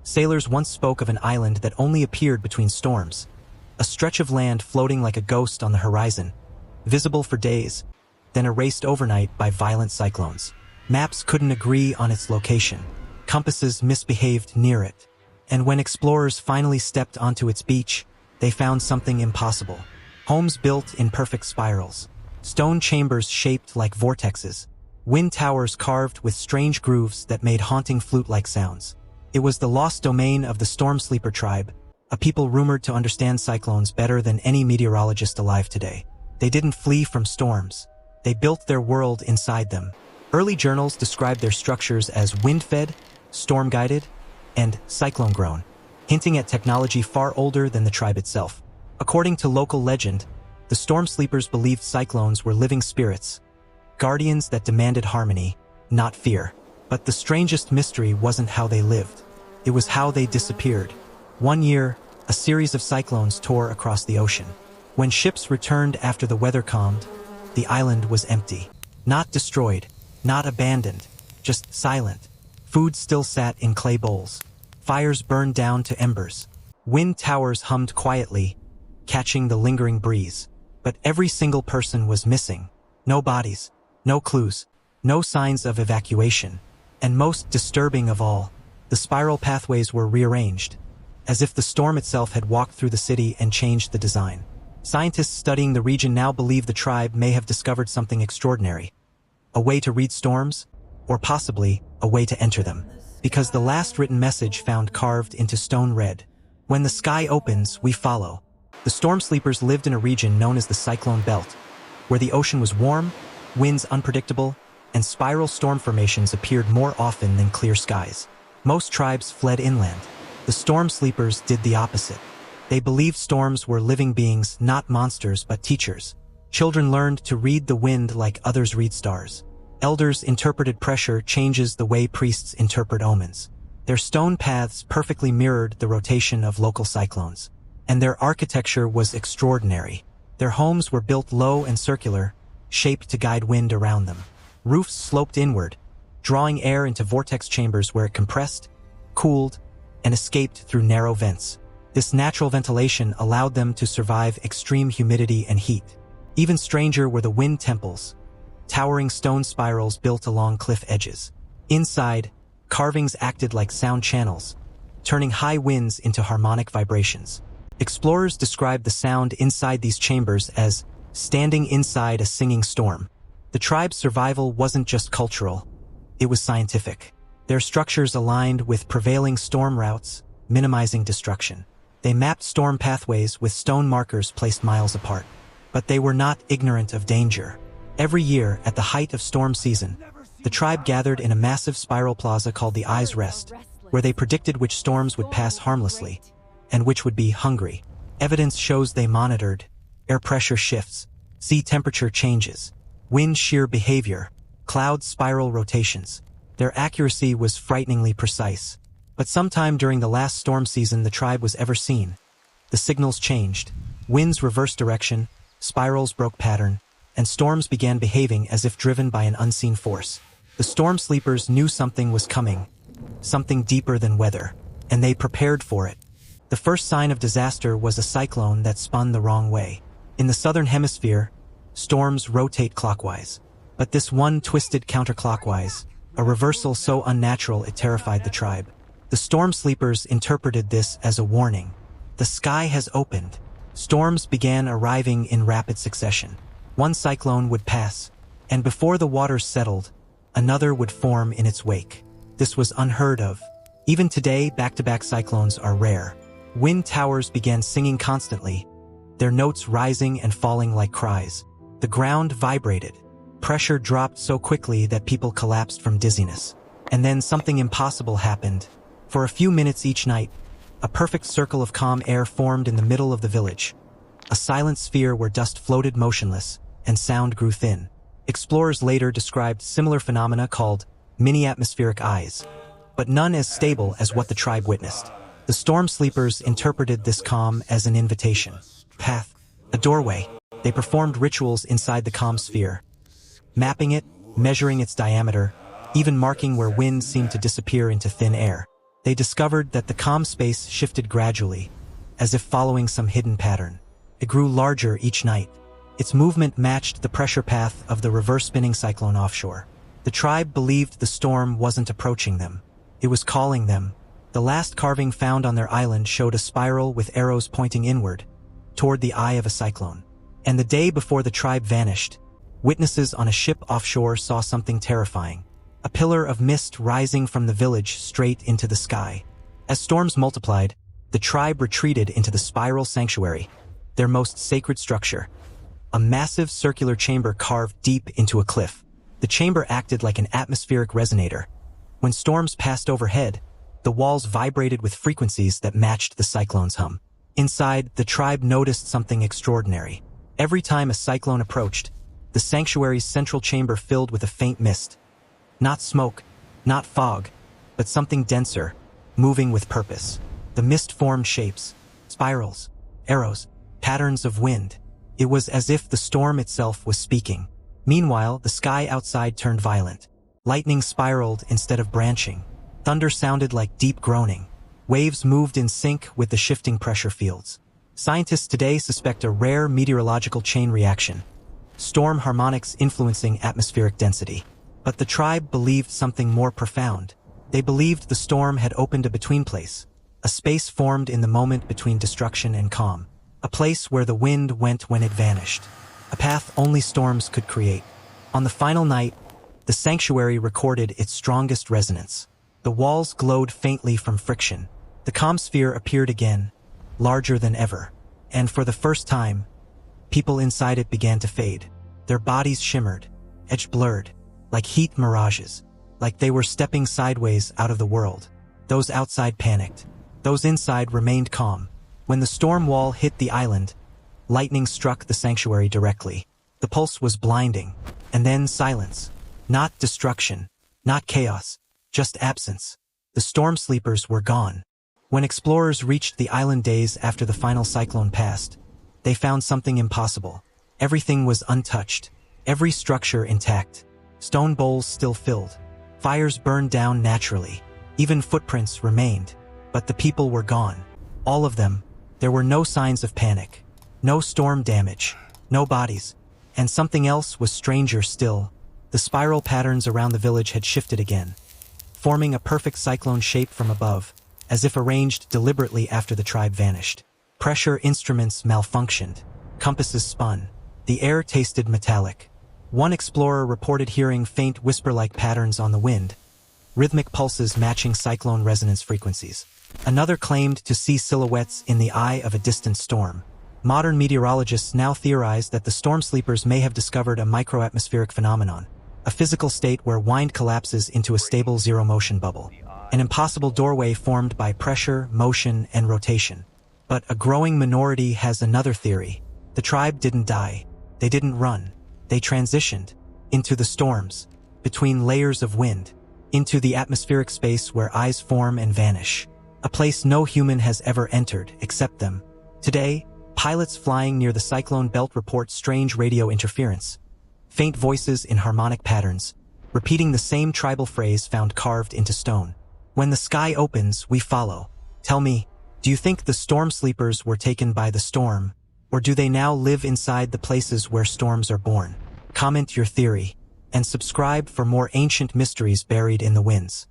Sailors once spoke of an island that only appeared between storms, a stretch of land floating like a ghost on the horizon, visible for days, then erased overnight by violent cyclones. Maps couldn't agree on its location. Compasses misbehaved near it. And when explorers finally stepped onto its beach, they found something impossible. Homes built in perfect spirals, stone chambers shaped like vortexes, wind towers carved with strange grooves that made haunting flute-like sounds. It was the lost domain of the Stormsleeper Tribe, a people rumored to understand cyclones better than any meteorologist alive today. They didn't flee from storms. They built their world inside them. Early journals described their structures as wind-fed, storm-guided, and cyclone-grown, hinting at technology far older than the tribe itself. According to local legend, the Stormsleepers believed cyclones were living spirits, guardians that demanded harmony, not fear. But the strangest mystery wasn't how they lived. It was how they disappeared. One year, a series of cyclones tore across the ocean. When ships returned after the weather calmed, the island was empty. Not destroyed, not abandoned, just silent. Food still sat in clay bowls. Fires burned down to embers. Wind towers hummed quietly, catching the lingering breeze. But every single person was missing. No bodies, no clues, no signs of evacuation. And most disturbing of all, the spiral pathways were rearranged, as if the storm itself had walked through the city and changed the design. Scientists studying the region now believe the tribe may have discovered something extraordinary. A way to read storms, or possibly a way to enter them. Because the last written message found carved into stone read, "When the sky opens, we follow." The Stormsleepers lived in a region known as the Cyclone Belt, where the ocean was warm, winds unpredictable, and spiral storm formations appeared more often than clear skies. Most tribes fled inland. The Stormsleepers did the opposite. They believed storms were living beings, not monsters but teachers. Children learned to read the wind like others read stars. Elders interpreted pressure changes the way priests interpret omens. Their stone paths perfectly mirrored the rotation of local cyclones. And their architecture was extraordinary. Their homes were built low and circular, shaped to guide wind around them. Roofs sloped inward, drawing air into vortex chambers where it compressed, cooled, and escaped through narrow vents. This natural ventilation allowed them to survive extreme humidity and heat. Even stranger were the wind temples, towering stone spirals built along cliff edges. Inside, carvings acted like sound channels, turning high winds into harmonic vibrations. Explorers described the sound inside these chambers as standing inside a singing storm. The tribe's survival wasn't just cultural, it was scientific. Their structures aligned with prevailing storm routes, minimizing destruction. They mapped storm pathways with stone markers placed miles apart. But they were not ignorant of danger. Every year, at the height of storm season, the tribe gathered in a massive spiral plaza called the Eye's Rest, where they predicted which storms would pass harmlessly, and which would be hungry. Evidence shows they monitored air pressure shifts, sea temperature changes, wind shear behavior, cloud spiral rotations. Their accuracy was frighteningly precise. But sometime during the last storm season the tribe was ever seen, the signals changed. Winds reversed direction, spirals broke pattern, and storms began behaving as if driven by an unseen force. The Stormsleepers knew something was coming, something deeper than weather, and they prepared for it. The first sign of disaster was a cyclone that spun the wrong way. In the southern hemisphere, storms rotate clockwise. But this one twisted counterclockwise, a reversal so unnatural it terrified the tribe. The Stormsleepers interpreted this as a warning. The sky has opened. Storms began arriving in rapid succession. One cyclone would pass, and before the waters settled, another would form in its wake. This was unheard of. Even today, back-to-back cyclones are rare. Wind towers began singing constantly, their notes rising and falling like cries. The ground vibrated. Pressure dropped so quickly that people collapsed from dizziness. And then something impossible happened. For a few minutes each night, a perfect circle of calm air formed in the middle of the village. A silent sphere where dust floated motionless, and sound grew thin. Explorers later described similar phenomena called mini-atmospheric eyes, but none as stable as what the tribe witnessed. The Stormsleepers interpreted this calm as an invitation. Path, a doorway. They performed rituals inside the calm sphere, mapping it, measuring its diameter, even marking where winds seemed to disappear into thin air. They discovered that the calm space shifted gradually, as if following some hidden pattern. It grew larger each night. Its movement matched the pressure path of the reverse-spinning cyclone offshore. The tribe believed the storm wasn't approaching them. It was calling them. The last carving found on their island showed a spiral with arrows pointing inward, toward the eye of a cyclone. And the day before the tribe vanished, witnesses on a ship offshore saw something terrifying. A pillar of mist rising from the village straight into the sky. As storms multiplied, the tribe retreated into the spiral sanctuary, their most sacred structure. A massive circular chamber carved deep into a cliff. The chamber acted like an atmospheric resonator. When storms passed overhead, the walls vibrated with frequencies that matched the cyclone's hum. Inside, the tribe noticed something extraordinary. Every time a cyclone approached, the sanctuary's central chamber filled with a faint mist. Not smoke, not fog, but something denser, moving with purpose. The mist formed shapes, spirals, arrows, patterns of wind. It was as if the storm itself was speaking. Meanwhile, the sky outside turned violent. Lightning spiraled instead of branching. Thunder sounded like deep groaning. Waves moved in sync with the shifting pressure fields. Scientists today suspect a rare meteorological chain reaction, storm harmonics influencing atmospheric density. But the tribe believed something more profound. They believed the storm had opened a between place, a space formed in the moment between destruction and calm, a place where the wind went when it vanished, a path only storms could create. On the final night, the sanctuary recorded its strongest resonance. The walls glowed faintly from friction. The calm sphere appeared again, larger than ever. And for the first time, people inside it began to fade. Their bodies shimmered, edge blurred, like heat mirages, like they were stepping sideways out of the world. Those outside panicked. Those inside remained calm. When the storm wall hit the island, lightning struck the sanctuary directly. The pulse was blinding. And then silence. Not destruction, not chaos, just absence. The storm sleepers were gone. When explorers reached the island days after the final cyclone passed, they found something impossible. Everything was untouched, every structure intact. Stone bowls still filled. Fires burned down naturally. Even footprints remained. But the people were gone. All of them. There were no signs of panic. No storm damage. No bodies. And something else was stranger still. The spiral patterns around the village had shifted again, forming a perfect cyclone shape from above, as if arranged deliberately after the tribe vanished. Pressure instruments malfunctioned. Compasses spun. The air tasted metallic. One explorer reported hearing faint whisper-like patterns on the wind, rhythmic pulses matching cyclone resonance frequencies. Another claimed to see silhouettes in the eye of a distant storm. Modern meteorologists now theorize that the storm sleepers may have discovered a microatmospheric phenomenon, a physical state where wind collapses into a stable zero-motion bubble, an impossible doorway formed by pressure, motion, and rotation. But a growing minority has another theory. The tribe didn't die. They didn't run. They transitioned into the storms, between layers of wind, into the atmospheric space where eyes form and vanish, a place no human has ever entered except them. Today, pilots flying near the cyclone belt report strange radio interference, faint voices in harmonic patterns, repeating the same tribal phrase found carved into stone. When the sky opens, we follow. Tell me, do you think the storm sleepers were taken by the storm, or do they now live inside the places where storms are born? Comment your theory, and subscribe for more ancient mysteries buried in the winds.